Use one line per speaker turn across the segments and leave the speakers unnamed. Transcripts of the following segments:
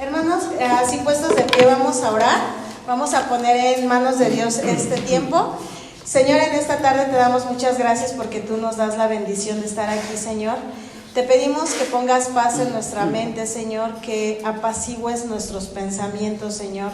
Hermanos, así puestos de pie vamos a orar, vamos a poner en manos de Dios este tiempo. Señor, en esta tarde te damos muchas gracias porque tú nos das la bendición de estar aquí, Señor. Te pedimos que pongas paz en nuestra mente, Señor, que apacigües nuestros pensamientos, Señor.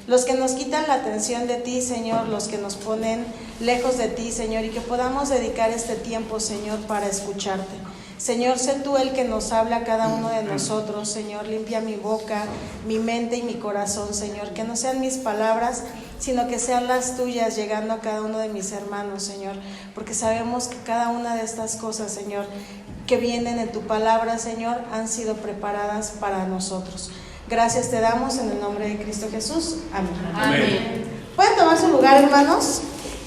Los que nos quitan la atención de ti, Señor, los que nos ponen lejos de ti, Señor, y que podamos dedicar este tiempo, Señor, para escucharte. Señor, sé tú el que nos habla a cada uno de nosotros, Señor, limpia mi boca, mi mente y mi corazón, Señor, que no sean mis palabras, sino que sean las tuyas llegando a cada uno de mis hermanos, Señor, porque sabemos que cada una de estas cosas, Señor, que vienen en tu palabra, Señor, han sido preparadas para nosotros. Gracias te damos en el nombre de Cristo Jesús. Amén. Amén. Pueden tomar su lugar, hermanos,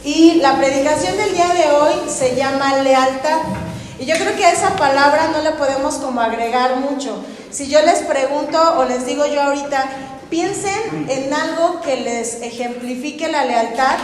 y la predicación del día de hoy se llama lealtad. Y yo creo que a esa palabra no le podemos como agregar mucho. Si yo les pregunto o les digo yo ahorita, piensen en algo que les ejemplifique la lealtad,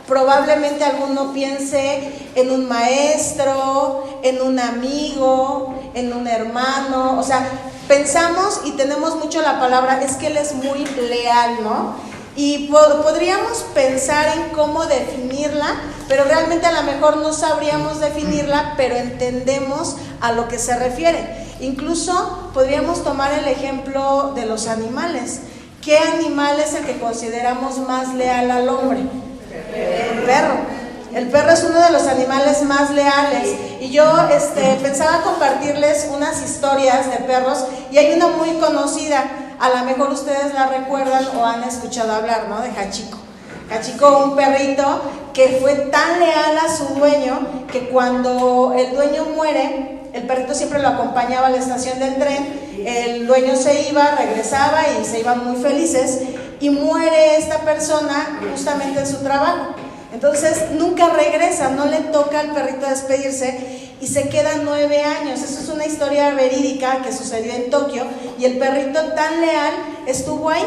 probablemente alguno piense en un maestro, en un amigo, en un hermano. O sea, pensamos y tenemos mucho la palabra, es que él es muy leal, ¿no? Y podríamos pensar en cómo definirla, pero realmente a lo mejor no sabríamos definirla, pero entendemos a lo que se refiere. Incluso podríamos tomar el ejemplo de los animales. ¿Qué animal es el que consideramos más leal al hombre? El perro. El perro es uno de los animales más leales. Y yo pensaba compartirles unas historias de perros, y hay una muy conocida. A lo mejor ustedes la recuerdan o han escuchado hablar, ¿no? De Hachiko. Hachiko, un perrito que fue tan leal a su dueño que cuando el dueño muere, el perrito siempre lo acompañaba a la estación del tren, el dueño se iba, regresaba y se iban muy felices, y muere esta persona justamente en su trabajo. Entonces nunca regresa, no le toca al perrito despedirse y se queda 9 años. Eso es una historia verídica que sucedió en Tokio, y el perrito tan leal estuvo ahí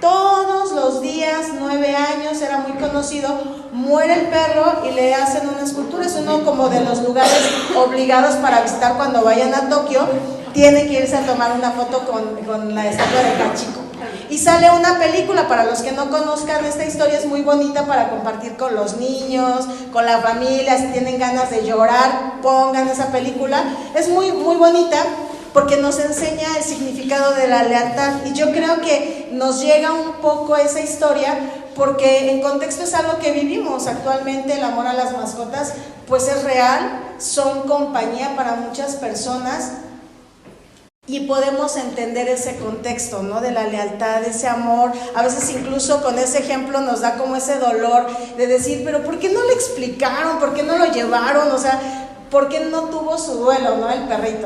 todos los días, 9 años, era muy conocido. Muere el perro y le hacen una escultura. Es uno como de los lugares obligados para visitar cuando vayan a Tokio. Tienen que irse a tomar una foto con la estatua de Hachiko. Y sale una película. Para los que no conozcan, esta historia es muy bonita para compartir con los niños, con la familia. Si tienen ganas de llorar, pongan esa película. Es muy, muy bonita porque nos enseña el significado de la lealtad. Y yo creo que nos llega un poco esa historia porque en contexto es algo que vivimos actualmente. El amor a las mascotas pues es real, son compañía para muchas personas. Y podemos entender ese contexto, ¿no? De la lealtad, ese amor. A veces incluso con ese ejemplo nos da como ese dolor de decir, pero ¿por qué no le explicaron? ¿Por qué no lo llevaron? O sea, ¿por qué no tuvo su duelo, ¿no? El perrito.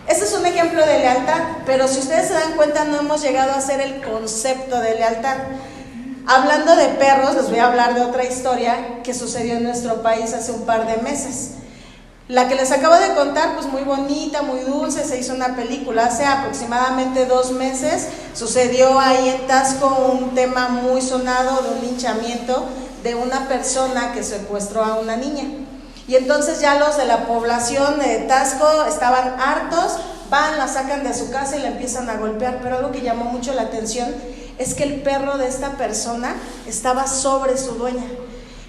Este es un ejemplo de lealtad, pero si ustedes se dan cuenta no hemos llegado a hacer el concepto de lealtad. Hablando de perros, les voy a hablar de otra historia que sucedió en nuestro país hace un par de meses. La que les acabo de contar, pues muy bonita, muy dulce, se hizo una película hace aproximadamente 2 meses. Sucedió ahí en Tasco un tema muy sonado de un linchamiento de una persona que secuestró a una niña. Y entonces ya los de la población de Tasco estaban hartos, van, la sacan de su casa y la empiezan a golpear. Pero algo que llamó mucho la atención es que el perro de esta persona estaba sobre su dueña.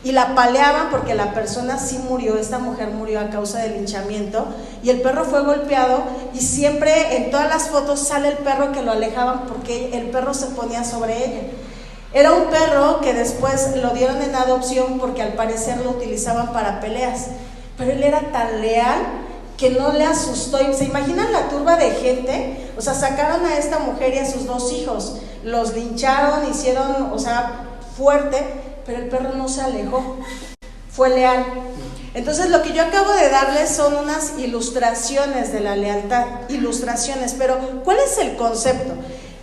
Y la paleaban porque la persona sí murió, esta mujer murió a causa del linchamiento, y el perro fue golpeado, y siempre en todas las fotos sale el perro que lo alejaban porque el perro se ponía sobre ella. Era un perro que después lo dieron en adopción porque al parecer lo utilizaban para peleas, pero él era tan leal que no le asustó. ¿Se imaginan la turba de gente? O sea, sacaron a esta mujer y a sus 2 hijos, los lincharon, hicieron, o sea, fuerte, pero el perro no se alejó, fue leal. Entonces lo que yo acabo de darles son unas ilustraciones de la lealtad, ilustraciones, pero ¿cuál es el concepto?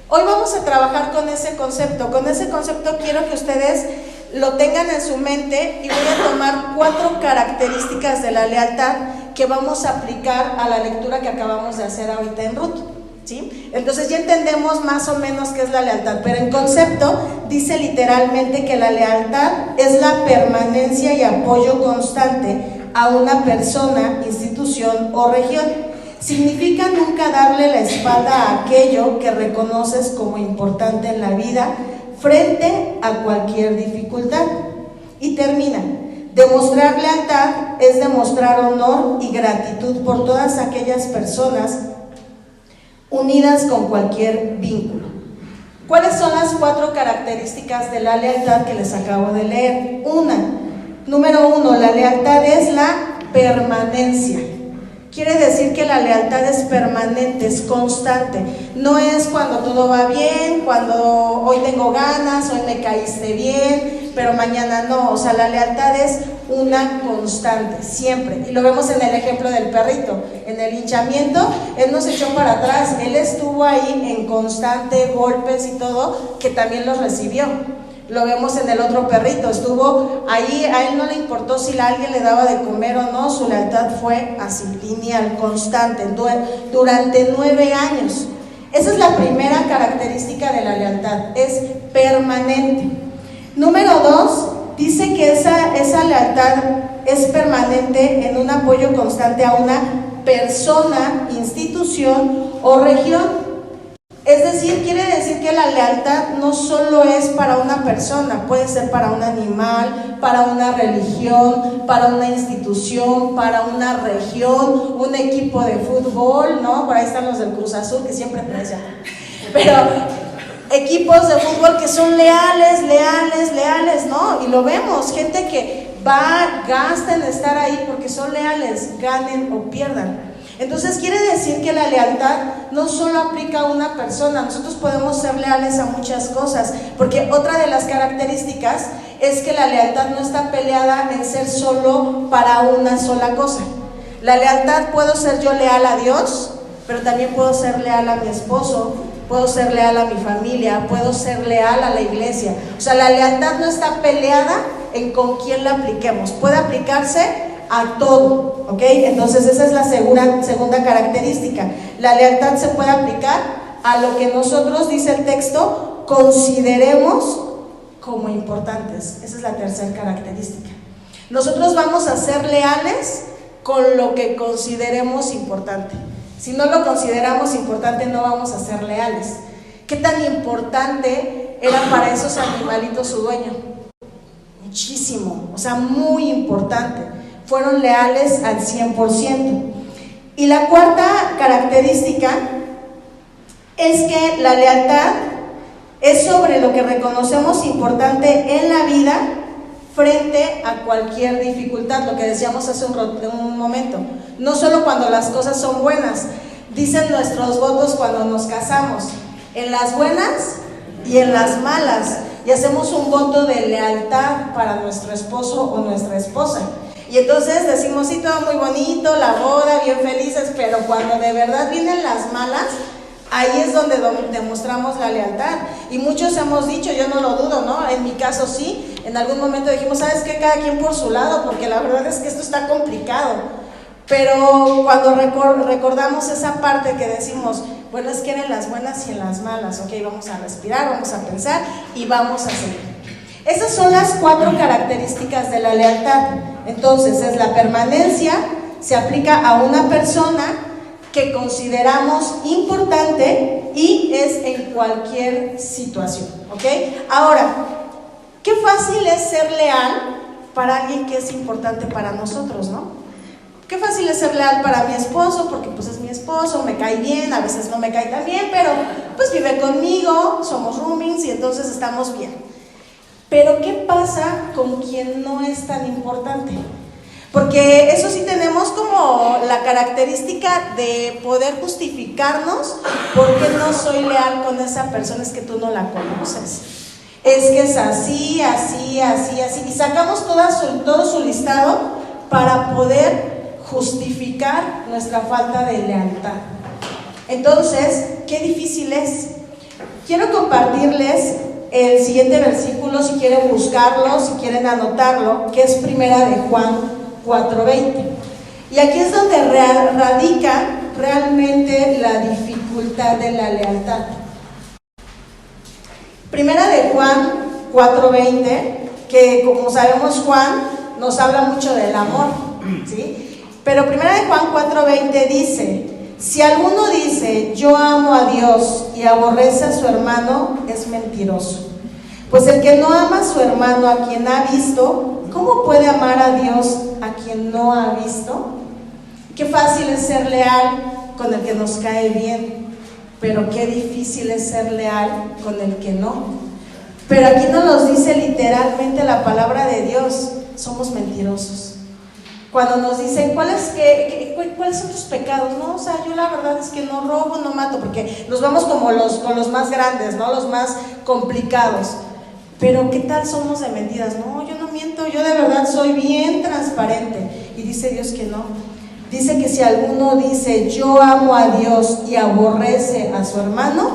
Hoy vamos a trabajar con ese concepto. Con ese concepto quiero que ustedes lo tengan en su mente, y voy a tomar 4 características de la lealtad que vamos a aplicar a la lectura que acabamos de hacer ahorita en Ruth, ¿sí? Entonces ya entendemos más o menos qué es la lealtad, pero en concepto dice literalmente que la lealtad es la permanencia y apoyo constante a una persona, institución o región, Significa nunca darle la espalda a aquello que reconoces como importante en la vida frente a cualquier dificultad. Y termina: demostrar lealtad es demostrar honor y gratitud por todas aquellas personas unidas con cualquier vínculo. ¿Cuáles son las 4 características de la lealtad que les acabo de leer? Número 1, la lealtad es la permanencia. Quiere decir que la lealtad es permanente, es constante. No es cuando todo va bien, cuando hoy tengo ganas, hoy me caíste bien, pero mañana no. O sea, la lealtad es una constante, siempre. Y lo vemos en el ejemplo del perrito. En el hinchamiento, él no se echó para atrás, él estuvo ahí en constante golpes y todo, que también los recibió. Lo vemos en el otro perrito, estuvo ahí, a él no le importó si alguien le daba de comer o no, su lealtad fue así, lineal, constante, durante 9 años. Esa es la primera característica de la lealtad, es permanente. Número 2, dice que esa lealtad es permanente en un apoyo constante a una persona, institución o región. Es decir, quiere decir que la lealtad no solo es para una persona, puede ser para un animal, para una religión, para una institución, para una región, un equipo de fútbol, ¿no? Por ahí están los del Cruz Azul, que siempre me decían. Pero equipos de fútbol que son leales, ¿no? Y lo vemos, gente que gasta en estar ahí porque son leales, ganen o pierdan. Entonces quiere decir que la lealtad no solo aplica a una persona, nosotros podemos ser leales a muchas cosas, porque otra de las características es que la lealtad no está peleada en ser solo para una sola cosa. La lealtad, puedo ser yo leal a Dios, pero también puedo ser leal a mi esposo, puedo ser leal a mi familia, puedo ser leal a la iglesia. O sea, la lealtad no está peleada en con quién la apliquemos, puede aplicarse a todo, ¿ok? Entonces esa es la segunda característica. La lealtad se puede aplicar a lo que nosotros, dice el texto, consideremos como importantes. Esa es la tercera característica. Nosotros vamos a ser leales con lo que consideremos importante. Si no lo consideramos importante, no vamos a ser leales. ¿Qué tan importante era para esos animalitos su dueño? Muchísimo, o sea, muy importante. Fueron leales al 100%. Y la cuarta característica es que la lealtad es sobre lo que reconocemos importante en la vida frente a cualquier dificultad, lo que decíamos hace un momento. No solo cuando las cosas son buenas, dicen nuestros votos cuando nos casamos, en las buenas y en las malas, y hacemos un voto de lealtad para nuestro esposo o nuestra esposa. Y entonces decimos, sí, todo muy bonito, la boda, bien felices, pero cuando de verdad vienen las malas, ahí es donde demostramos la lealtad. Y muchos hemos dicho, yo no lo dudo, ¿no? En mi caso sí, en algún momento dijimos, ¿sabes qué? Cada quien por su lado, porque la verdad es que esto está complicado. Pero cuando recordamos esa parte que decimos, bueno, es que eran las buenas y en las malas, ok, vamos a respirar, vamos a pensar y vamos a seguir. Esas son las 4 características de la lealtad. Entonces, es la permanencia, se aplica a una persona que consideramos importante y es en cualquier situación, ¿ok? Ahora, qué fácil es ser leal para alguien que es importante para nosotros, ¿no? Qué fácil es ser leal para mi esposo, porque pues es mi esposo, me cae bien, a veces no me cae tan bien, pero pues vive conmigo, somos roommates y entonces estamos bien. Pero ¿qué pasa con quien no es tan importante? Porque eso sí tenemos como la característica de poder justificarnos por qué no soy leal con esa persona, es que tú no la conoces. Es que es así, y sacamos todo su listado para poder justificar nuestra falta de lealtad. Entonces, qué difícil es. Quiero compartirles el siguiente versículo, si quieren buscarlo, si quieren anotarlo, que es Primera de Juan 4:20. Y aquí es donde radica realmente la dificultad de la lealtad. Primera de Juan 4:20, que como sabemos Juan nos habla mucho del amor, ¿sí? Pero Primera de Juan 4:20 dice: Si alguno dice, yo amo a Dios y aborrece a su hermano, es mentiroso. Pues el que no ama a su hermano a quien ha visto, ¿cómo puede amar a Dios a quien no ha visto? Qué fácil es ser leal con el que nos cae bien, pero qué difícil es ser leal con el que no. Pero aquí nos dice literalmente la palabra de Dios, somos mentirosos. Cuando nos dicen, ¿cuáles son tus pecados? No, o sea, yo la verdad es que no robo, no mato, porque nos vamos como con los más grandes, ¿no? Los más complicados. Pero ¿qué tal somos de mentiras? No, yo no miento, yo de verdad soy bien transparente. Y dice Dios que no. Dice que si alguno dice, yo amo a Dios y aborrece a su hermano,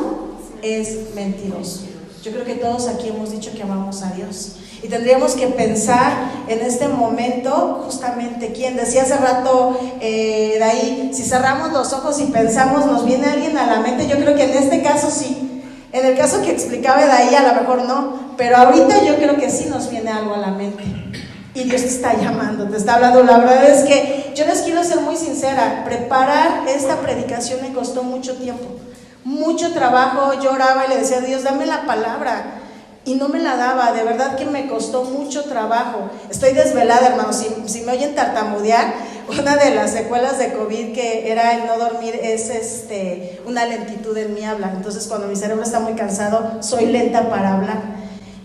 es mentiroso. Yo creo que todos aquí hemos dicho que amamos a Dios. Y tendríamos que pensar en este momento justamente quién. Decía hace rato de ahí, si cerramos los ojos y pensamos, ¿nos viene alguien a la mente? Yo creo que en este caso sí. En el caso que explicaba de ahí a lo mejor no, pero ahorita yo creo que sí nos viene algo a la mente. Y Dios te está llamando, te está hablando. La verdad es que yo les quiero ser muy sincera, preparar esta predicación me costó mucho tiempo, mucho trabajo. Yo oraba y le decía a Dios, dame la palabra, y no me la daba, de verdad que me costó mucho trabajo. Estoy desvelada, hermanos, si me oyen tartamudear, una de las secuelas de COVID que era el no dormir es una lentitud en mi habla. Entonces cuando mi cerebro está muy cansado, soy lenta para hablar.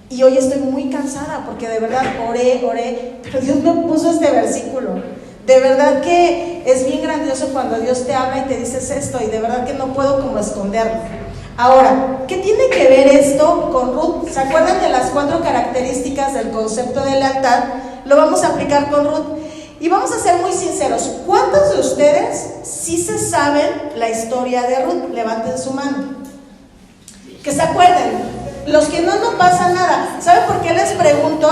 Y hoy estoy muy cansada porque de verdad oré, pero Dios me puso este versículo. De verdad que es bien grandioso cuando Dios te habla y te dices esto, y de verdad que no puedo como esconderlo. Ahora, ¿qué tiene que ver esto con Ruth? ¿Se acuerdan de las 4 características del concepto de lealtad? Lo vamos a aplicar con Ruth. Y vamos a ser muy sinceros, ¿cuántos de ustedes sí se saben la historia de Ruth? Levanten su mano. Que se acuerden. Los que no pasa nada. ¿Saben por qué les pregunto?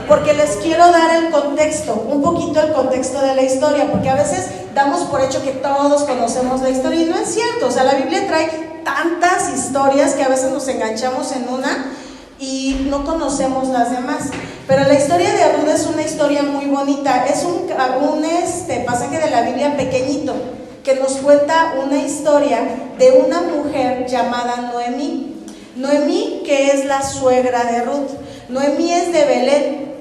Porque les quiero dar el contexto, un poquito el contexto de la historia, porque a veces damos por hecho que todos conocemos la historia y no es cierto. O sea, la Biblia trae tantas historias que a veces nos enganchamos en una y no conocemos las demás. Pero la historia de Ruth es una historia muy bonita. Es un pasaje de la Biblia pequeñito que nos cuenta una historia de una mujer llamada Noemí. Noemí, que es la suegra de Ruth. Noemí es de Belén.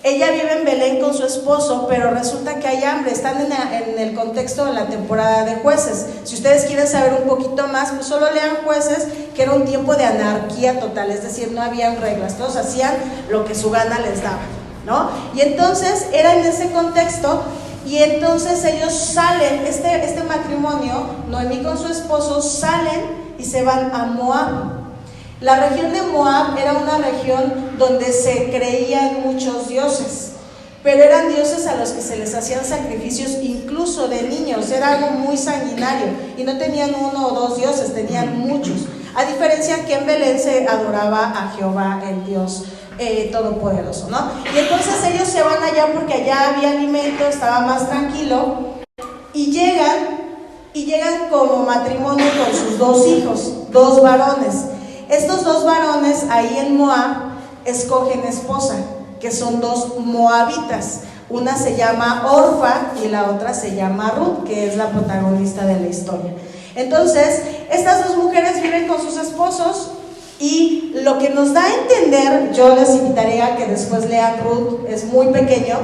Ella vive en Belén con su esposo, pero resulta que hay hambre. Están en el contexto de la temporada de Jueces. Si ustedes quieren saber un poquito más, pues solo lean Jueces, que era un tiempo de anarquía total, es decir, no habían reglas, todos hacían lo que su gana les daba, ¿no? Y entonces era en ese contexto, y entonces ellos salen, este matrimonio, Noemí con su esposo, salen y se van a Moab. La región de Moab era una región donde se creían muchos dioses, pero eran dioses a los que se les hacían sacrificios incluso de niños. Era algo muy sanguinario y no tenían 1 o 2 dioses, tenían muchos. A diferencia que en Belén se adoraba a Jehová, el Dios todopoderoso, ¿no? Y entonces ellos se van allá porque allá había alimento, estaba más tranquilo, y llegan como matrimonio con sus 2 hijos, 2 varones. Estos 2 varones ahí en Moab escogen esposa, que son 2 moabitas. Una se llama Orfa y la otra se llama Ruth, que es la protagonista de la historia. Entonces, estas 2 mujeres viven con sus esposos, y lo que nos da a entender, yo les invitaría a que después lean Ruth, es muy pequeño.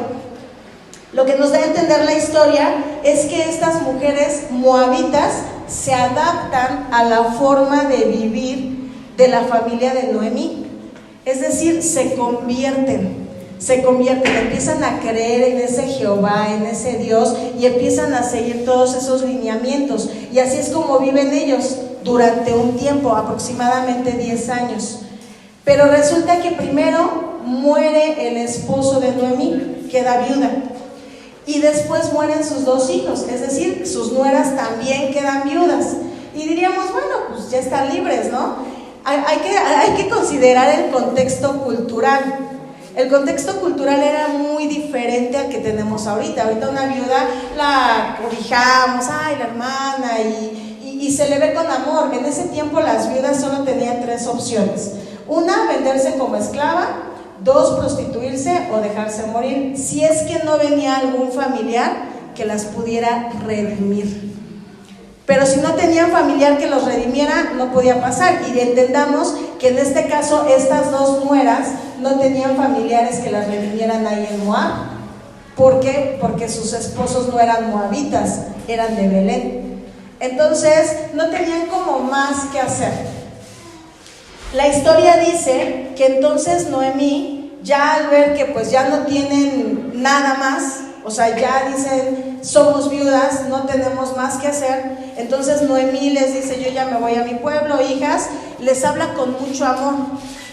Lo que nos da a entender la historia es que estas mujeres moabitas se adaptan a la forma de vivir de la familia de Noemí, es decir, se convierten, empiezan a creer en ese Jehová, en ese Dios, y empiezan a seguir todos esos lineamientos, y así es como viven ellos durante un tiempo, aproximadamente 10 años. Pero resulta que primero muere el esposo de Noemí, queda viuda, y después mueren sus 2 hijos, es decir, sus nueras también quedan viudas, y diríamos, bueno, pues ya están libres, ¿no? Hay que considerar el contexto cultural. El contexto cultural era muy diferente al que tenemos ahorita. Ahorita una viuda la cobijamos, ay, la hermana, y se le ve con amor. En ese tiempo las viudas solo tenían 3 opciones. 1, venderse como esclava. 2, prostituirse o dejarse morir, si es que no venía algún familiar que las pudiera redimir. Pero si no tenían familiar que los redimiera, no podía pasar. Y entendamos que en este caso estas dos nueras no tenían familiares que las redimieran ahí en Moab. ¿Por qué? Porque sus esposos no eran moabitas, eran de Belén. Entonces no tenían como más que hacer. La historia dice que entonces Noemí, ya al ver que pues ya no tienen nada más, o sea, ya dicen, somos viudas, no tenemos más que hacer. Entonces Noemí les dice, yo ya me voy a mi pueblo, hijas, les habla con mucho amor.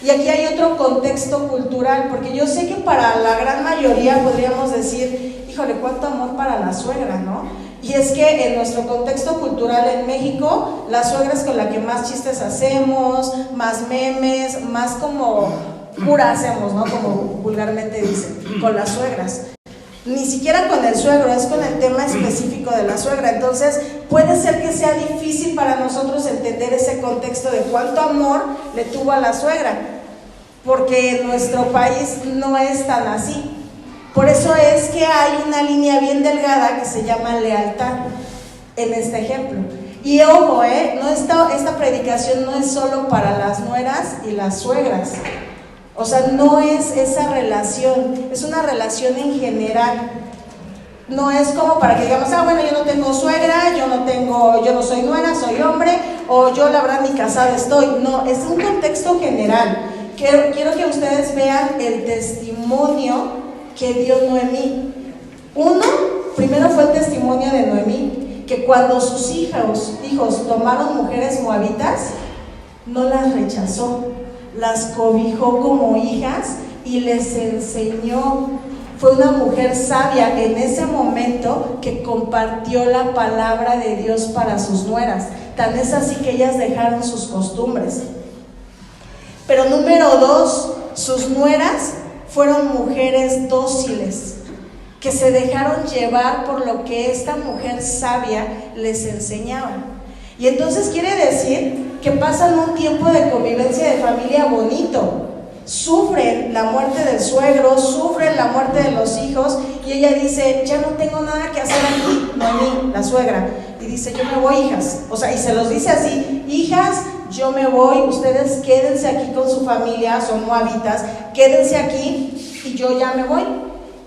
Y aquí hay otro contexto cultural, porque yo sé que para la gran mayoría podríamos decir, híjole, cuánto amor para la suegra, ¿no? Y es que en nuestro contexto cultural en México, la suegra es con la que más chistes hacemos, más memes, más como cura hacemos, ¿no? Como vulgarmente dicen, con las suegras. Ni siquiera con el suegro, es con el tema específico de la suegra. Entonces puede ser que sea difícil para nosotros entender ese contexto de cuánto amor le tuvo a la suegra, porque en nuestro país no es tan así. Por eso es que hay una línea bien delgada que se llama lealtad en este ejemplo. Y ojo, no esta predicación no es solo para las nueras y las suegras. O sea, no es esa relación, es una relación en general. No es como para que digamos, bueno, yo no tengo suegra, yo no soy nuera, soy hombre, o yo la verdad ni casada estoy. No, es un contexto general. Quiero que ustedes vean el testimonio que dio Noemí. Primero fue el testimonio de Noemí, que cuando sus hijos tomaron mujeres moabitas, no las rechazó, las cobijó como hijas y les enseñó. Fue una mujer sabia en ese momento que compartió la palabra de Dios para sus nueras. Tan es así que ellas dejaron sus costumbres. Pero número 2, sus nueras fueron mujeres dóciles, que se dejaron llevar por lo que esta mujer sabia les enseñaba. Y entonces quiere decir que pasan un tiempo de convivencia de familia bonito. Sufren la muerte del suegro, sufren la muerte de los hijos, y ella dice, ya no tengo nada que hacer aquí, Noemí, la suegra, y dice, yo me voy, hijas. O sea, y se los dice así, hijas, yo me voy, ustedes quédense aquí con su familia, son moabitas, quédense aquí y yo ya me voy.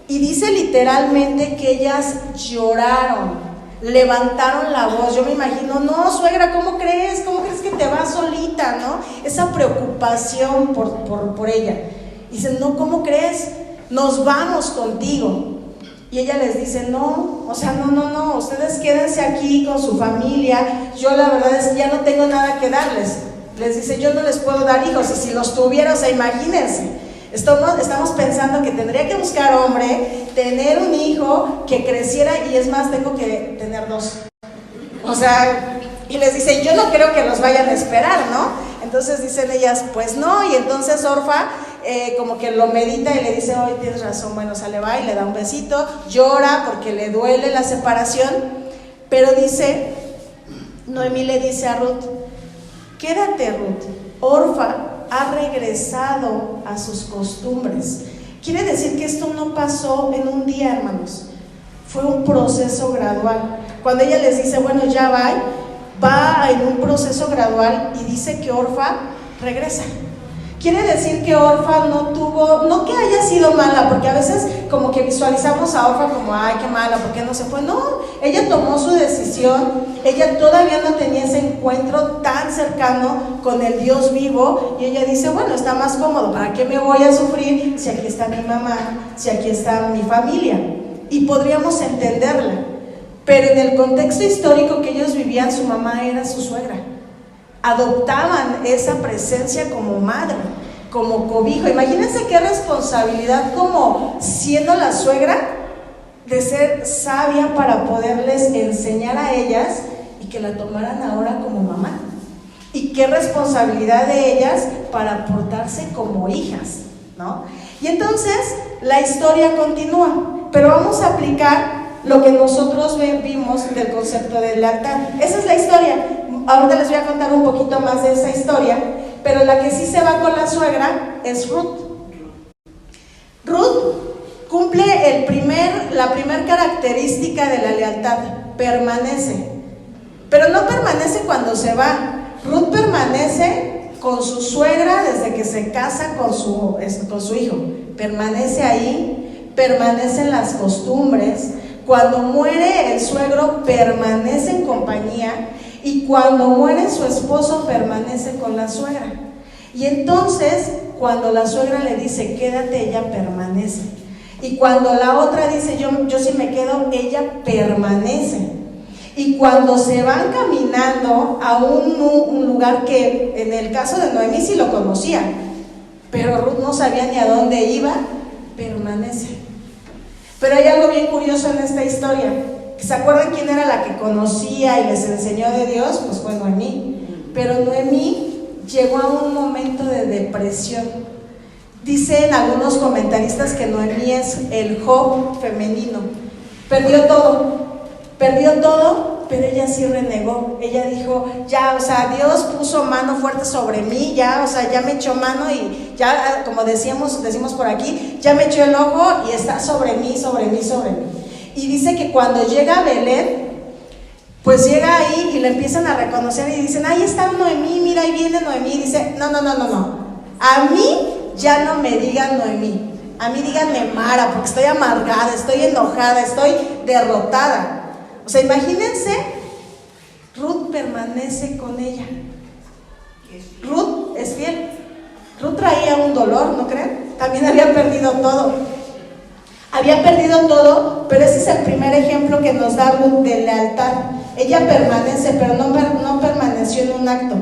Y dice literalmente que ellas lloraron, levantaron la voz. Yo me imagino, no, suegra, ¿cómo crees? ¿Cómo crees que te vas solita, no? Esa preocupación por ella. Dicen, no, ¿cómo crees? Nos vamos contigo. Y ella les dice, no, o sea, no, ustedes quédense aquí con su familia. Yo la verdad es que ya no tengo nada que darles. Les dice, yo no les puedo dar hijos, y si los tuviera, o sea, imagínense. Estamos pensando que tendría que buscar hombre, tener un hijo que creciera, y es más, tengo que tener 2. O sea, y les dice, yo no creo que los vayan a esperar, ¿no? Entonces dicen ellas, pues no. Y entonces Orfa como que lo medita y le dice, hoy tienes razón, bueno, sale, va, y le da un besito, llora porque le duele la separación. Pero dice, Noemí le dice a Ruth, quédate, Ruth, Orfa ha regresado a sus costumbres. Quiere decir que esto no pasó en un día, hermanos, fue un proceso gradual. Cuando ella les dice, bueno, ya va en un proceso gradual, y dice que Orfa regresa. Quiere decir que Orfa no que haya sido mala, porque a veces como que visualizamos a Orfa como, ay, qué mala, ¿por qué no se fue? No, ella tomó su decisión, ella todavía no tenía ese encuentro tan cercano con el Dios vivo, y ella dice, bueno, está más cómodo, ¿para qué me voy a sufrir si aquí está mi mamá, si aquí está mi familia? Y podríamos entenderla, pero en el contexto histórico que ellos vivían, su mamá era su suegra. Adoptaban esa presencia como madre, como cobijo. Imagínense qué responsabilidad, como siendo la suegra, de ser sabia para poderles enseñar a ellas y que la tomaran ahora como mamá. Y qué responsabilidad de ellas para portarse como hijas, ¿no? Y entonces la historia continúa, pero vamos a aplicar lo que nosotros vimos del concepto de lealtad. Esa es la historia. Ahorita les voy a contar un poquito más de esa historia, pero la que sí se va con la suegra es Ruth. Ruth cumple la primer característica de la lealtad, permanece. Pero no permanece cuando se va. Ruth permanece con su suegra desde que se casa con su hijo. Permanece ahí, permanece en las costumbres. Cuando muere el suegro, permanece en compañía. Y cuando muere su esposo, permanece con la suegra. Y entonces, cuando la suegra le dice, quédate, ella permanece. Y cuando la otra dice, yo sí me quedo, ella permanece. Y cuando se van caminando a un lugar que en el caso de Noemí sí lo conocía, pero Ruth no sabía ni a dónde iba, permanece. Pero hay algo bien curioso en esta historia. ¿Se acuerdan quién era la que conocía y les enseñó de Dios? Pues fue Noemí. Pero Noemí llegó a un momento de depresión. Dicen algunos comentaristas que Noemí es el Job femenino. Perdió todo, pero ella sí renegó. Ella dijo, ya, o sea, Dios puso mano fuerte sobre mí, ya, o sea, ya me echó mano y ya, como decimos por aquí, ya me echó el ojo y está sobre mí. Y dice que cuando llega a Belén, pues llega ahí y le empiezan a reconocer y dicen, ahí está Noemí, mira, ahí viene Noemí. Y dice, no, a mí ya no me digan Noemí, a mí díganme Mara, porque estoy amargada, estoy enojada, estoy derrotada. O sea, imagínense, Ruth permanece con ella. Ruth es fiel. Ruth traía un dolor, ¿no creen? También había perdido todo. Pero ese es el primer ejemplo que nos da Ruth de lealtad. Ella permanece, pero no permaneció en un acto,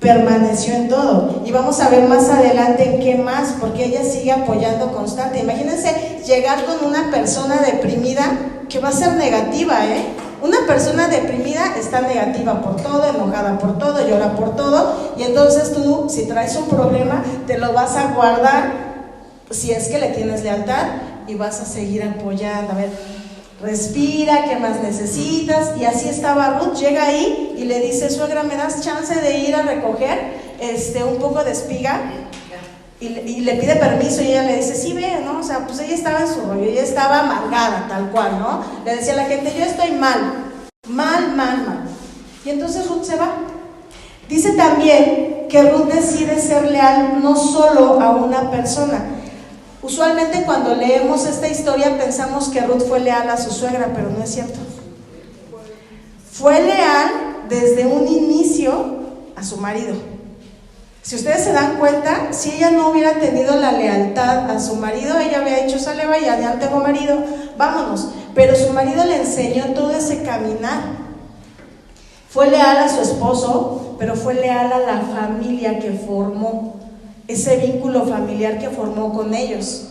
permaneció en todo. Y vamos a ver más adelante en qué más, porque ella sigue apoyando constante. Imagínense llegar con una persona deprimida que va a ser negativa, Una persona deprimida está negativa por todo, enojada por todo, llora por todo, y entonces tú, si traes un problema, te lo vas a guardar, si es que le tienes lealtad, y vas a seguir apoyando. A ver, respira, ¿qué más necesitas? Y así estaba Ruth. Llega ahí y le dice, suegra, ¿me das chance de ir a recoger un poco de espiga? Y le pide permiso y ella le dice, sí, ve, ¿no? O sea, pues ella estaba en su rollo, ella estaba amargada, tal cual, ¿no? Le decía a la gente, yo estoy mal. Y entonces Ruth se va. Dice también que Ruth decide ser leal no solo a una persona. Usualmente cuando leemos esta historia pensamos que Ruth fue leal a su suegra, pero no es cierto. Fue leal desde un inicio a su marido. Si ustedes se dan cuenta, si ella no hubiera tenido la lealtad a su marido, ella había dicho, sale, vaya, ya tengo marido, vámonos. Pero su marido le enseñó todo ese caminar. Fue leal a su esposo, pero fue leal a la familia que formó, ese vínculo familiar que formó con ellos.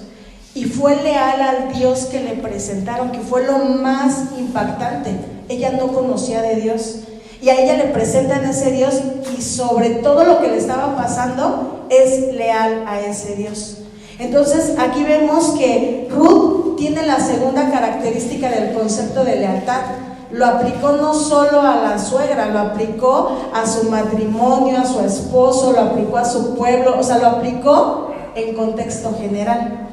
Y fue leal al Dios que le presentaron, que fue lo más impactante. Ella no conocía de Dios. Y a ella le presentan ese Dios y sobre todo lo que le estaba pasando es leal a ese Dios. Entonces aquí vemos que Ruth tiene la segunda característica del concepto de lealtad. Lo aplicó no solo a la suegra, lo aplicó a su matrimonio, a su esposo, lo aplicó a su pueblo, o sea, lo aplicó en contexto general.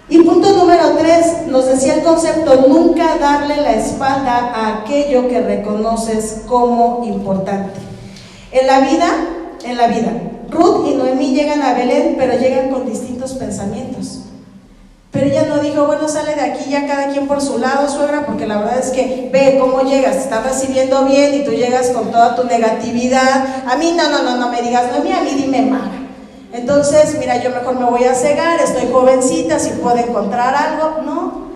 Y punto número 3, nos decía el concepto, nunca darle la espalda a aquello que reconoces como importante. En la vida, Ruth y Noemí llegan a Belén, pero llegan con distintos pensamientos. Pero ella no dijo, bueno, sale de aquí ya cada quien por su lado, suegra, porque la verdad es que ve cómo llegas, te están recibiendo bien y tú llegas con toda tu negatividad. A mí no me digas Noemí, a mí dime Mara. Entonces, mira, yo mejor me voy a cegar, estoy jovencita, si puedo encontrar algo. No,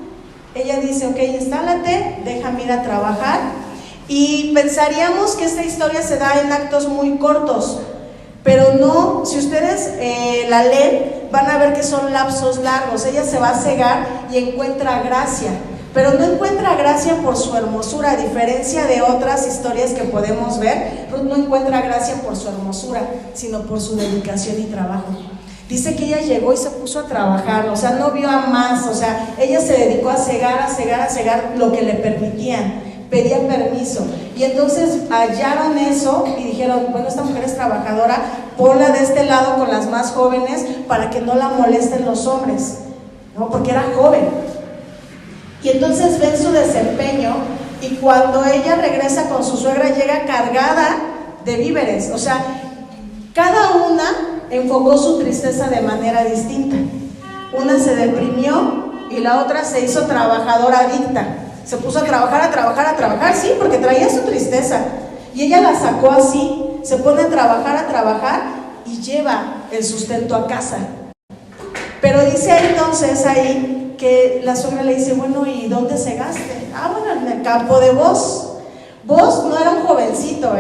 ella dice, ok, instálate, déjame ir a trabajar. Y pensaríamos que esta historia se da en actos muy cortos, pero no, si ustedes la leen, van a ver que son lapsos largos. Ella se va a cegar y encuentra gracia, pero no encuentra gracia por su hermosura, a diferencia de otras historias que podemos ver. Ruth no encuentra gracia por su hermosura, sino por su dedicación y trabajo. Dice que ella llegó y se puso a trabajar, o sea, no vio a más, o sea, ella se dedicó a cegar lo que le permitían, pedía permiso. Y entonces hallaron eso y dijeron, bueno, esta mujer es trabajadora, ponla de este lado con las más jóvenes para que no la molesten los hombres, ¿no? Porque era joven. Y entonces ven su desempeño y cuando ella regresa con su suegra llega cargada de víveres. O sea, cada una enfocó su tristeza de manera distinta. Una se deprimió y la otra se hizo trabajadora adicta. Se puso a trabajar, sí, porque traía su tristeza. Y ella la sacó así, se pone a trabajar y lleva el sustento a casa. Pero dice entonces ahí que la suegra le dice, bueno, ¿y dónde se gaste? Bueno, en el campo de Boz. Boz no era un jovencito,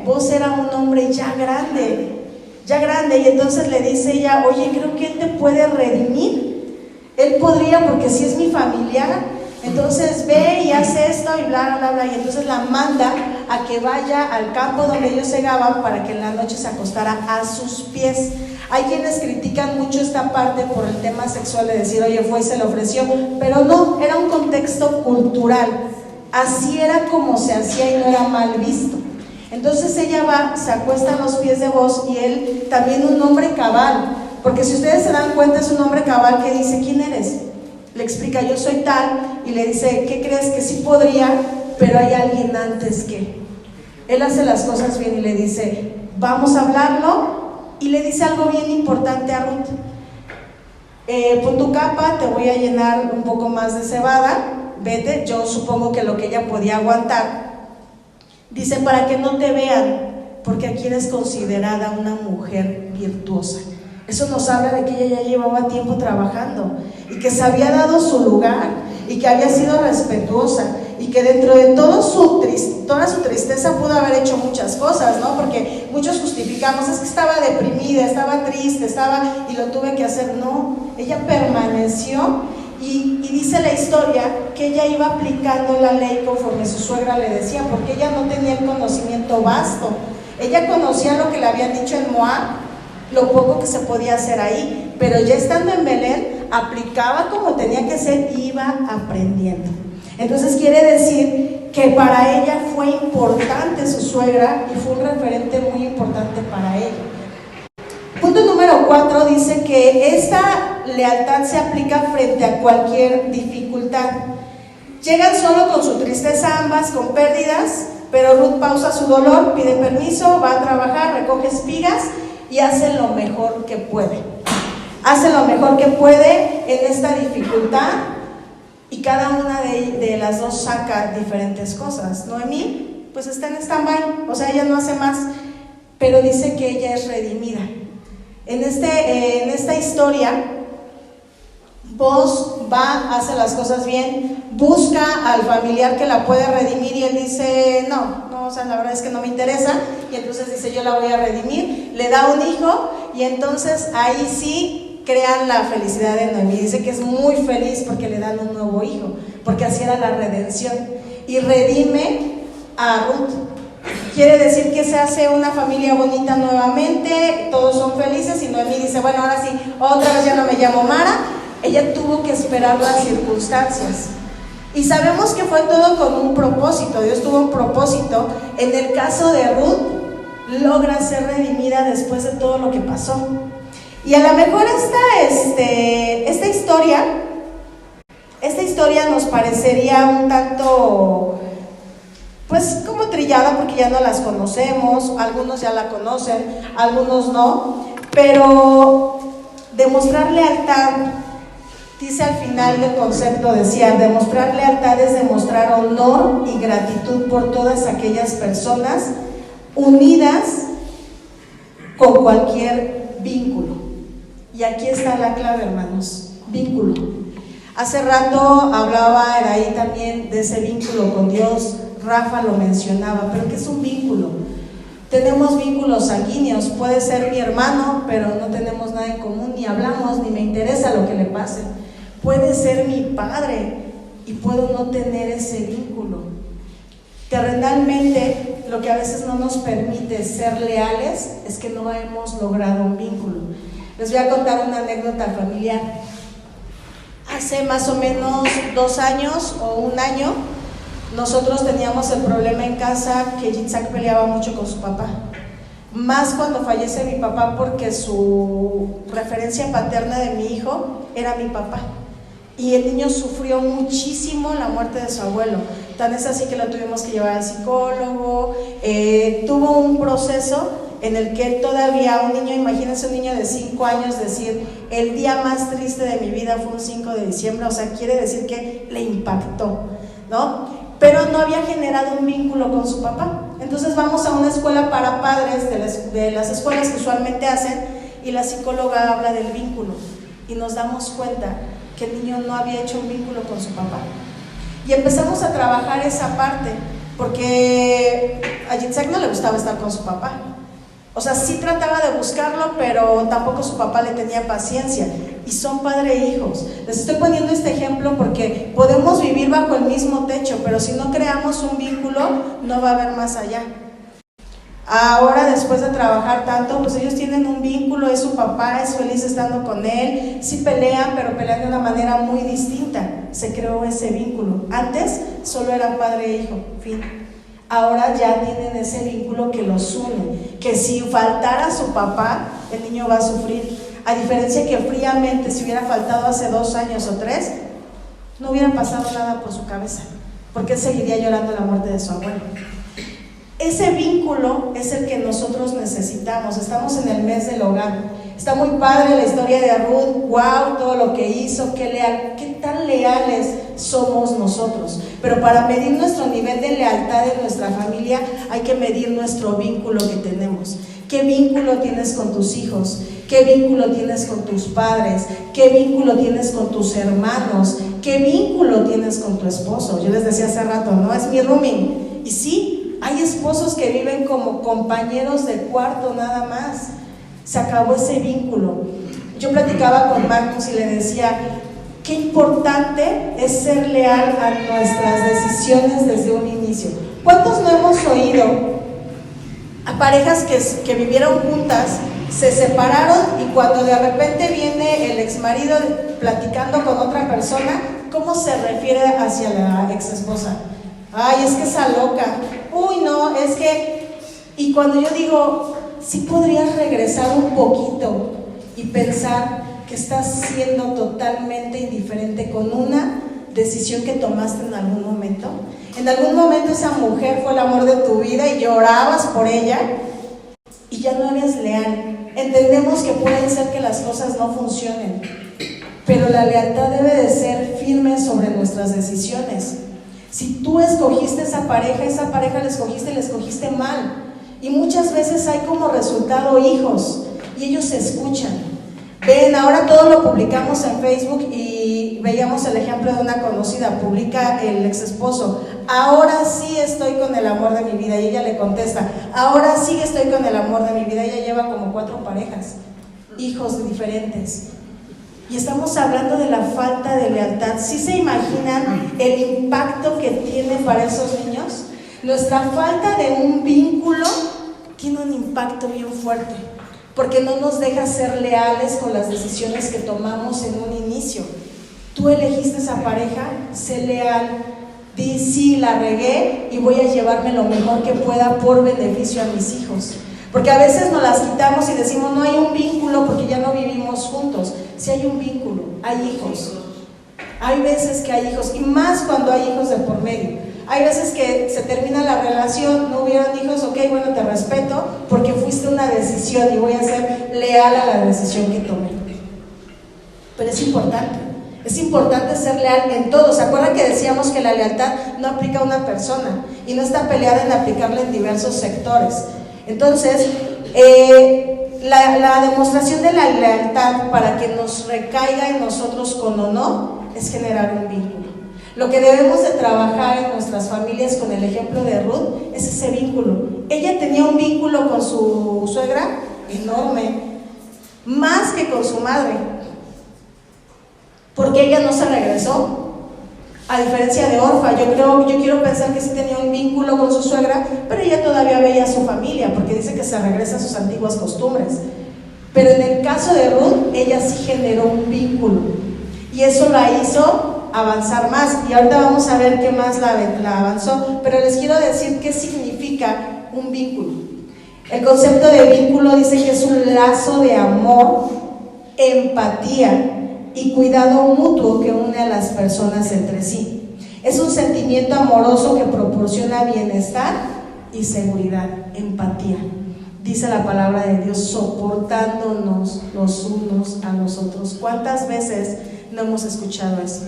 Boz era un hombre ya grande, y entonces le dice ella, oye, creo que él te puede redimir. Él podría, porque si es mi familiar. Entonces ve y hace esto y bla, bla, bla, y entonces la manda a que vaya al campo donde ellos segaban para que en la noche se acostara a sus pies. Hay quienes critican mucho esta parte por el tema sexual de decir, oye, fue y se le ofreció, pero no, era un contexto cultural, así era como se hacía y no era mal visto. Entonces ella va, se acuesta a los pies de Boz y él también un hombre cabal, porque si ustedes se dan cuenta es un hombre cabal que dice, ¿quién eres? Le explica, yo soy tal, y le dice, ¿qué crees? Que sí podría, pero hay alguien antes que. Él hace las cosas bien y le dice, vamos a hablarlo, y le dice algo bien importante a Ruth. Pon tu capa, te voy a llenar un poco más de cebada, vete. Yo supongo que lo que ella podía aguantar. Dice, para que no te vean, porque aquí eres considerada una mujer virtuosa. Eso nos habla de que ella ya llevaba tiempo trabajando y que se había dado su lugar y que había sido respetuosa y que dentro de toda su tristeza pudo haber hecho muchas cosas, ¿no? Porque muchos justificamos, es que estaba deprimida, estaba triste, y lo tuve que hacer. No, ella permaneció y dice la historia que ella iba aplicando la ley conforme su suegra le decía, porque ella no tenía el conocimiento vasto. Ella conocía lo que le habían dicho en Moab, lo poco que se podía hacer ahí, pero ya estando en Belén, aplicaba como tenía que ser, iba aprendiendo. Entonces quiere decir que para ella fue importante su suegra y fue un referente muy importante para ella. Punto número 4 dice que esta lealtad se aplica frente a cualquier dificultad. Llegan solo con su tristeza ambas, con pérdidas, pero Ruth pausa su dolor, pide permiso, va a trabajar, recoge espigas y hace lo mejor que puede. Hace lo mejor que puede en esta dificultad y cada una de las dos saca diferentes cosas. Noemí, pues está en stand-by, o sea, ella no hace más, pero dice que ella es redimida. En esta historia, Boz va, hace las cosas bien, busca al familiar que la puede redimir y él dice, no, o sea, la verdad es que no me interesa, y entonces dice, yo la voy a redimir, le da un hijo, y entonces ahí sí crean la felicidad de Noemí. Dice que es muy feliz porque le dan un nuevo hijo, porque así era la redención, y redime a Ruth. Quiere decir que se hace una familia bonita nuevamente, todos son felices, y Noemí dice, bueno, ahora sí, otra vez ya no me llamo Mara. Ella tuvo que esperar las circunstancias. Y sabemos que fue todo con un propósito. Dios tuvo un propósito. En el caso de Ruth, logra ser redimida después de todo lo que pasó. Y a lo mejor esta historia nos parecería un tanto, pues como trillada, porque ya no las conocemos. Algunos ya la conocen, algunos no. Pero demostrar lealtad, dice al final del concepto, decía, demostrar lealtad es demostrar honor y gratitud por todas aquellas personas unidas con cualquier vínculo. Y aquí está la clave, hermanos, vínculo. Hace rato hablaba ahí también de ese vínculo con Dios, Rafa lo mencionaba, pero ¿qué es un vínculo? Tenemos vínculos sanguíneos, puede ser mi hermano, pero no tenemos nada en común, ni hablamos, ni me interesa lo que le pase. Puede ser mi padre y puedo no tener ese vínculo. Terrenalmente, lo que a veces no nos permite ser leales es que no hemos logrado un vínculo. Les voy a contar una anécdota familiar. Hace más o menos 2 años o 1 año, nosotros teníamos el problema en casa que Yitzhak peleaba mucho con su papá. Más cuando fallece mi papá, porque su referencia paterna de mi hijo era mi papá. Y el niño sufrió muchísimo la muerte de su abuelo. Tan es así que lo tuvimos que llevar al psicólogo, tuvo un proceso en el que todavía un niño, imagínense un niño de 5 años decir, el día más triste de mi vida fue un 5 de diciembre, o sea, quiere decir que le impactó, ¿no? Pero no había generado un vínculo con su papá. Entonces vamos a una escuela para padres, de las escuelas que usualmente hacen, y la psicóloga habla del vínculo, y nos damos cuenta que el niño no había hecho un vínculo con su papá. Y empezamos a trabajar esa parte, porque a Yitzhak no le gustaba estar con su papá. O sea, sí trataba de buscarlo, pero tampoco su papá le tenía paciencia. Y son padre e hijos. Les estoy poniendo este ejemplo porque podemos vivir bajo el mismo techo, pero si no creamos un vínculo, no va a haber más allá. Ahora, después de trabajar tanto, pues ellos tienen un vínculo, es su papá, es feliz estando con él, sí pelean, pero pelean de una manera muy distinta. Se creó ese vínculo. Antes solo era padre e hijo, fin. Ahora ya tienen ese vínculo que los une, que si faltara su papá, el niño va a sufrir. A diferencia que fríamente, si hubiera faltado hace 2 años o 3, no hubiera pasado nada por su cabeza, porque él seguiría llorando la muerte de su abuelo. Ese vínculo es el que nosotros necesitamos. Estamos en el mes del hogar. Está muy padre la historia de Ruth, wow, todo lo que hizo, qué tan leales somos nosotros. Pero para medir nuestro nivel de lealtad en nuestra familia hay que medir nuestro vínculo que tenemos. ¿Qué vínculo tienes con tus hijos? ¿Qué vínculo tienes con tus padres? ¿Qué vínculo tienes con tus hermanos? ¿Qué vínculo tienes con tu esposo? Yo les decía hace rato, ¿no? Es mi roomie. Y sí, hay esposos que viven como compañeros de cuarto nada más. Se acabó ese vínculo. Yo platicaba con Magnus y le decía, qué importante es ser leal a nuestras decisiones desde un inicio. ¿Cuántos no hemos oído a parejas que vivieron juntas, se separaron y cuando de repente viene el exmarido platicando con otra persona, cómo se refiere hacia la exesposa? Ay, es que esa loca, uy no, es que... Y cuando yo digo, sí podrías regresar un poquito y pensar que estás siendo totalmente indiferente con una decisión que tomaste en algún momento. En algún momento esa mujer fue el amor de tu vida y llorabas por ella y ya no eres leal. Entendemos que puede ser que las cosas no funcionen, pero la lealtad debe de ser firme sobre nuestras decisiones. Si tú escogiste esa pareja la escogiste mal. Y muchas veces hay como resultado hijos y ellos se escuchan. Ven, ahora todo lo publicamos en Facebook y veíamos el ejemplo de una conocida, publica el ex esposo, ahora sí estoy con el amor de mi vida, y ella le contesta, ahora sí estoy con el amor de mi vida. Ella lleva como 4 parejas, hijos diferentes. Y estamos hablando de la falta de lealtad. ¿Sí se imaginan el impacto que tiene para esos niños? Nuestra falta de un vínculo tiene un impacto bien fuerte, porque no nos deja ser leales con las decisiones que tomamos en un inicio. Tú elegiste esa pareja, sé leal, di sí, la regué y voy a llevarme lo mejor que pueda por beneficio a mis hijos. Porque a veces nos las quitamos y decimos no hay un vínculo porque ya no vivimos juntos. Sí hay un vínculo, hay hijos. Hay veces que hay hijos, y más cuando hay hijos de por medio. Hay veces que se termina la relación, no hubieron hijos, ok, bueno, te respeto porque fuiste una decisión y voy a ser leal a la decisión que tomé. Pero es importante ser leal en todo. ¿Se acuerdan que decíamos que la lealtad no aplica a una persona y no está peleada en aplicarla en diversos sectores? Entonces, la demostración de la lealtad para que nos recaiga en nosotros con honor es generar un vínculo. Lo que debemos de trabajar en nuestras familias, con el ejemplo de Ruth, es ese vínculo. Ella tenía un vínculo con su suegra enorme, más que con su madre, porque ella no se regresó. A diferencia de Orfa, yo quiero pensar que sí tenía un vínculo con su suegra, pero ella todavía veía a su familia, porque dice que se regresa a sus antiguas costumbres. Pero en el caso de Ruth, ella sí generó un vínculo, y eso la hizo avanzar más, y ahorita vamos a ver qué más la avanzó, pero les quiero decir qué significa un vínculo. El concepto de vínculo dice que es un lazo de amor, empatía y cuidado mutuo que une a las personas entre sí. Es un sentimiento amoroso que proporciona bienestar y seguridad, empatía. Dice la palabra de Dios, soportándonos los unos a los otros. ¿Cuántas veces no hemos escuchado eso?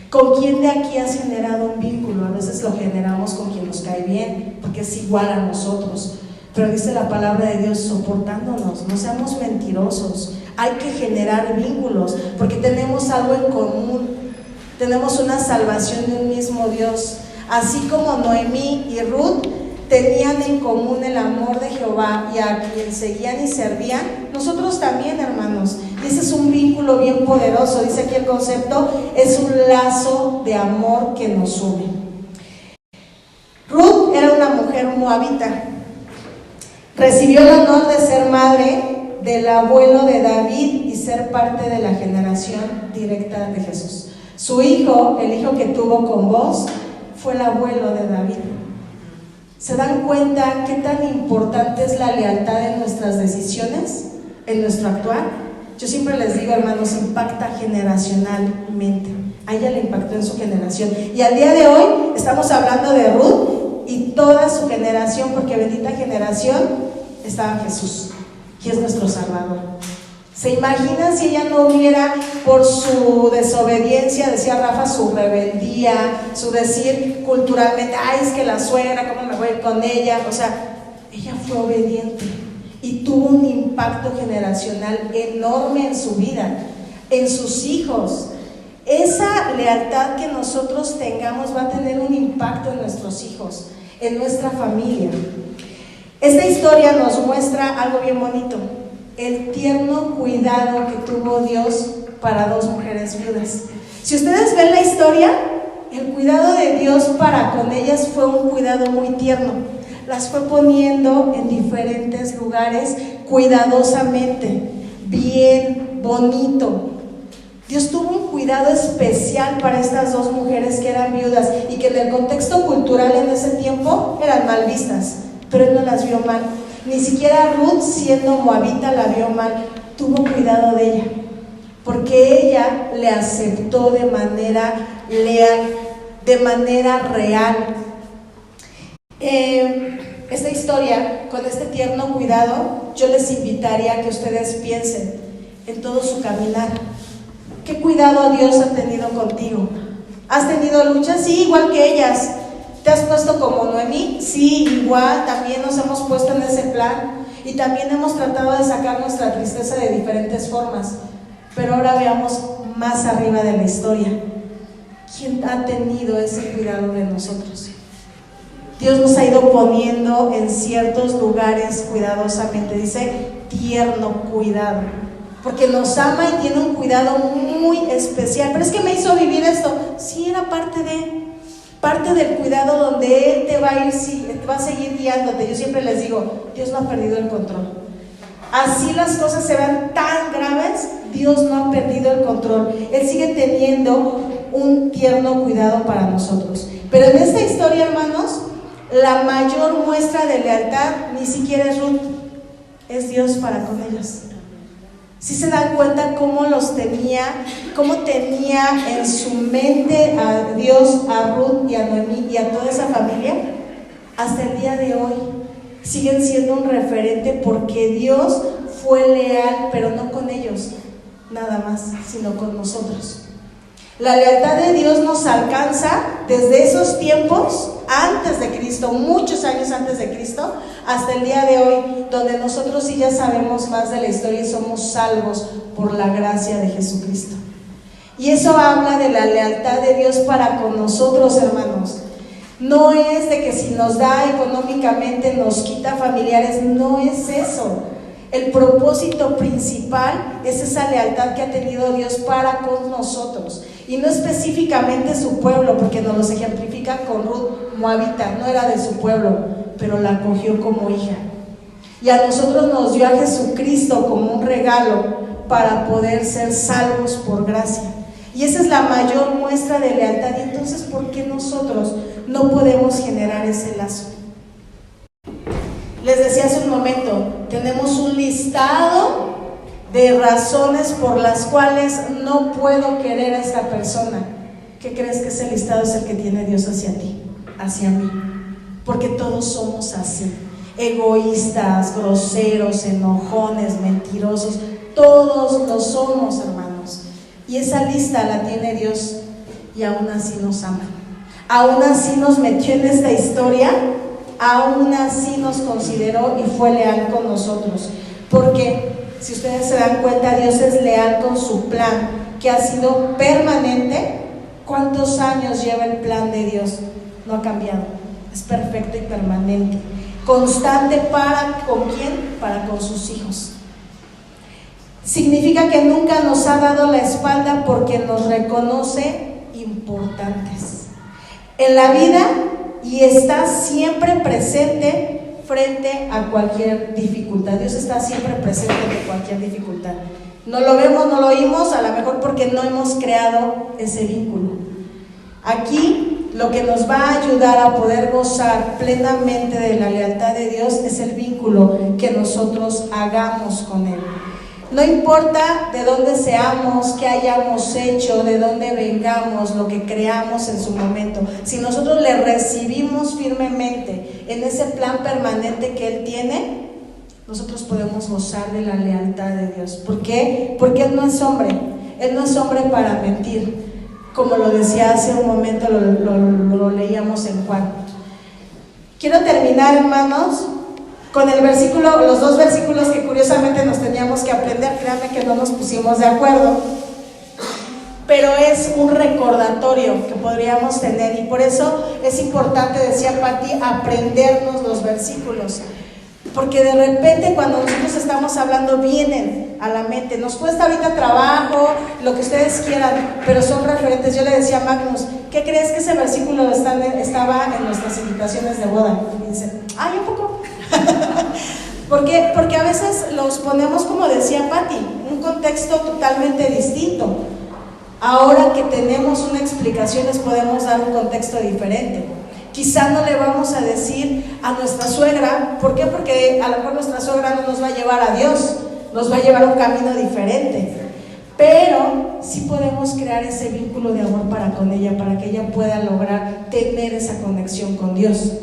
¿Con quién de aquí has generado un vínculo? A veces lo generamos con quien nos cae bien, porque es igual a nosotros. Pero dice la palabra de Dios, soportándonos, no seamos mentirosos. Hay que generar vínculos, porque tenemos algo en común. Tenemos una salvación de un mismo Dios. Así como Noemí y Ruth tenían en común el amor de Jehová y a quien seguían y servían, nosotros también, hermanos. Y ese es un vínculo bien poderoso. Dice aquí el concepto, es un lazo de amor que nos une. Ruth era una mujer moabita. Recibió el honor de ser madre del abuelo de David y ser parte de la generación directa de Jesús. Su hijo, el hijo que tuvo con vos, fue el abuelo de David. ¿Se dan cuenta qué tan importante es la lealtad en nuestras decisiones, en nuestro actuar? Yo siempre les digo, hermanos, impacta generacionalmente. A ella le impactó en su generación. Y al día de hoy estamos hablando de Ruth y toda su generación, porque bendita generación estaba Jesús, que es nuestro Salvador. ¿Se imaginan si ella no hubiera, por su desobediencia, decía Rafa, su rebeldía, su decir culturalmente, ay, es que la suegra, ¿cómo me voy a ir con ella? O sea, ella fue obediente y tuvo un impacto generacional enorme en su vida, en sus hijos. Esa lealtad que nosotros tengamos va a tener un impacto en nuestros hijos, en nuestra familia. Esta historia nos muestra algo bien bonito. El tierno cuidado que tuvo Dios para dos mujeres viudas. Si ustedes ven la historia, el cuidado de Dios para con ellas fue un cuidado muy tierno. Las fue poniendo en diferentes lugares cuidadosamente, bien, bonito. Dios tuvo un cuidado especial para estas dos mujeres que eran viudas y que en el contexto cultural en ese tiempo eran mal vistas, pero Él no las vio mal. Ni siquiera Ruth, siendo moabita, la vio mal. Tuvo cuidado de ella, porque ella le aceptó de manera leal, de manera real. Esta historia, con este tierno cuidado, yo les invitaría a que ustedes piensen en todo su caminar. ¿Qué cuidado Dios ha tenido contigo? ¿Has tenido luchas? Sí, igual que ellas. ¿Te has puesto como Noemí? Sí, igual, también nos hemos puesto en ese plan y también hemos tratado de sacar nuestra tristeza de diferentes formas. Pero ahora veamos más arriba de la historia. ¿Quién ha tenido ese cuidado de nosotros? Dios nos ha ido poniendo en ciertos lugares cuidadosamente. Dice tierno cuidado, porque nos ama y tiene un cuidado muy especial. Pero es que me hizo vivir esto. Sí, era parte del cuidado donde Él te va a ir, te va a seguir guiándote. Yo siempre les digo, Dios no ha perdido el control. Así las cosas se vean tan graves, Dios no ha perdido el control. Él sigue teniendo un tierno cuidado para nosotros. Pero en esta historia, hermanos, la mayor muestra de lealtad ni siquiera es Ruth, es Dios para con ellos. ¿Sí se dan cuenta cómo los tenía, cómo tenía en su mente a Dios, a Ruth y a Noemí y a toda esa familia? Hasta el día de hoy siguen siendo un referente, porque Dios fue leal, pero no con ellos nada más, sino con nosotros. La lealtad de Dios nos alcanza desde esos tiempos antes de Cristo, muchos años antes de Cristo, hasta el día de hoy, donde nosotros sí ya sabemos más de la historia y somos salvos por la gracia de Jesucristo. Y eso habla de la lealtad de Dios para con nosotros, hermanos. No es de que si nos da económicamente nos quita familiares, no es eso. El propósito principal es esa lealtad que ha tenido Dios para con nosotros, y no específicamente su pueblo, porque nos los ejemplifica con Ruth moabita. No era de su pueblo, pero la acogió como hija, y a nosotros nos dio a Jesucristo como un regalo para poder ser salvos por gracia. Y esa es la mayor muestra de lealtad. Y entonces, ¿por qué nosotros no podemos generar ese lazo? Les decía hace un momento, tenemos un listado de razones por las cuales no puedo querer a esta persona. ¿qué crees que ese listado es el que tiene Dios hacia ti, hacia mí? Porque todos somos así, egoístas, groseros, enojones, mentirosos, todos lo somos, hermanos. Y esa lista la tiene Dios y aún así nos ama. Aún así nos metió en esta historia, aún así nos consideró y fue leal con nosotros. Porque si ustedes se dan cuenta, Dios es leal con su plan, que ha sido permanente. ¿Cuántos años lleva el plan de Dios? No ha cambiado, es perfecto y permanente, constante. ¿Para con quién? Para con sus hijos. Significa que nunca nos ha dado la espalda porque nos reconoce importantes en la vida y está siempre presente frente a cualquier dificultad. Dios está siempre presente en cualquier dificultad. No lo vemos, no lo oímos, a lo mejor porque no hemos creado ese vínculo. Aquí lo que nos va a ayudar a poder gozar plenamente de la lealtad de Dios es el vínculo que nosotros hagamos con Él. No importa de dónde seamos, qué hayamos hecho, de dónde vengamos, lo que creamos en su momento, si nosotros le recibimos firmemente en ese plan permanente que Él tiene, nosotros podemos gozar de la lealtad de Dios. ¿Por qué? Porque Él no es hombre, Él no es hombre para mentir. Como lo decía hace un momento, lo leíamos en Juan. Quiero terminar, hermanos, con el versículo, los dos versículos que curiosamente nos teníamos que aprender. Créanme que no nos pusimos de acuerdo, pero es un recordatorio que podríamos tener, y por eso es importante, decía Pati, aprendernos los versículos, porque de repente cuando nosotros estamos hablando vienen a la mente. Nos cuesta ahorita trabajo, lo que ustedes quieran, pero son referentes. Yo le decía a Magnus, ¿qué crees que ese versículo estaba en nuestras invitaciones de boda? Y dice, ¡ay, un poco! Porque a veces los ponemos, como decía Pati, en un contexto totalmente distinto. Ahora que tenemos una explicación, les podemos dar un contexto diferente. Quizá no le vamos a decir a nuestra suegra. ¿Por qué? Porque a lo mejor nuestra suegra no nos va a llevar a Dios, nos va a llevar a un camino diferente. Pero sí podemos crear ese vínculo de amor para con ella, para que ella pueda lograr tener esa conexión con Dios.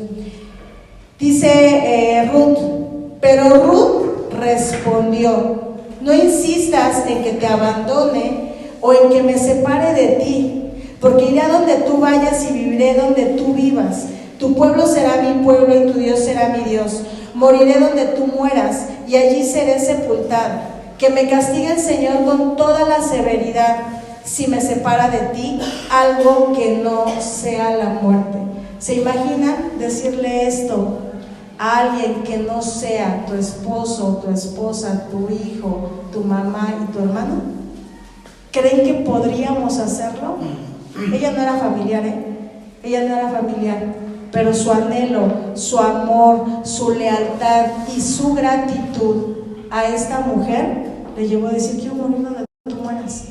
Dice Ruth, pero Ruth respondió, no insistas en que te abandone o en que me separe de ti, porque iré a donde tú vayas y viviré donde tú vivas. Tu pueblo será mi pueblo y tu Dios será mi Dios. Moriré donde tú mueras y allí seré sepultada. Que me castigue el Señor con toda la severidad si me separa de ti, algo que no sea la muerte. ¿Se imaginan decirle esto a alguien que no sea tu esposo, tu esposa, tu hijo, tu mamá y tu hermano? ¿Creen que podríamos hacerlo? Ella no era familiar, ella no era familiar, pero su anhelo, su amor, su lealtad y su gratitud a esta mujer le llevó a decir, quiero morir donde tú mueras.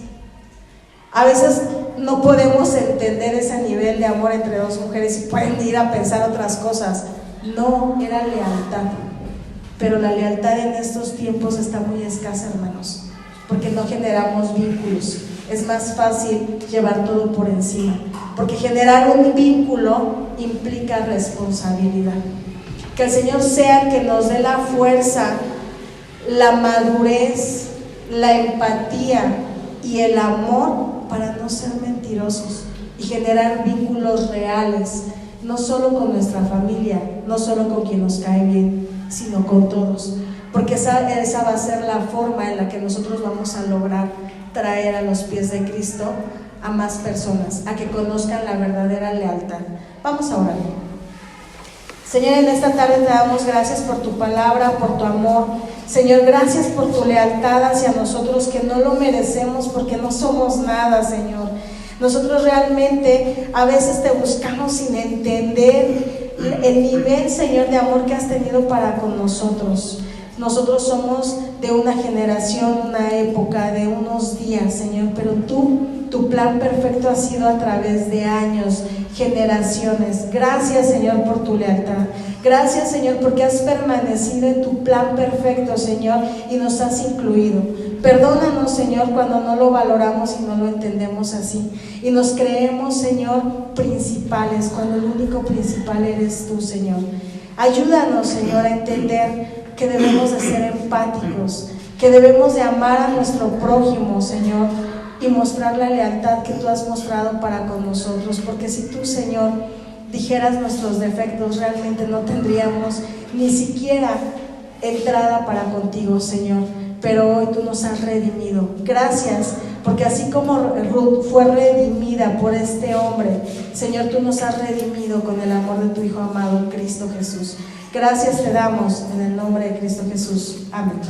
A veces no podemos entender ese nivel de amor entre dos mujeres y pueden ir a pensar otras cosas. No, era lealtad, pero la lealtad en estos tiempos está muy escasa, hermanos, porque no generamos vínculos. Es más fácil llevar todo por encima, porque generar un vínculo implica responsabilidad. Que el Señor sea el que nos dé la fuerza, la madurez, la empatía y el amor para no ser mentirosos y generar vínculos reales, no solo con nuestra familia, no solo con quien nos cae bien, sino con todos, porque esa va a ser la forma en la que nosotros vamos a lograr traer a los pies de Cristo a más personas, a que conozcan la verdadera lealtad. Vamos a orar. Señor, en esta tarde te damos gracias por tu palabra, por tu amor. Señor, gracias por tu lealtad hacia nosotros, que no lo merecemos porque no somos nada, Señor. Nosotros realmente a veces te buscamos sin entender el nivel, Señor, de amor que has tenido para con nosotros. Nosotros somos de una generación, una época, de unos días, Señor, pero tu plan perfecto ha sido a través de años, generaciones. Gracias, Señor, por tu lealtad. Gracias, Señor, porque has permanecido en tu plan perfecto, Señor, y nos has incluido. Perdónanos, Señor, cuando no lo valoramos y no lo entendemos así. Y nos creemos, Señor, principales, cuando el único principal eres tú, Señor. Ayúdanos, Señor, a entender que debemos de ser empáticos, que debemos de amar a nuestro prójimo, Señor, y mostrar la lealtad que tú has mostrado para con nosotros. Porque si tú, Señor, dijeras nuestros defectos, realmente no tendríamos ni siquiera entrada para contigo, Señor. Pero hoy tú nos has redimido. Gracias, porque así como Ruth fue redimida por este hombre, Señor, tú nos has redimido con el amor de tu Hijo amado, Cristo Jesús. Gracias te damos en el nombre de Cristo Jesús. Amén.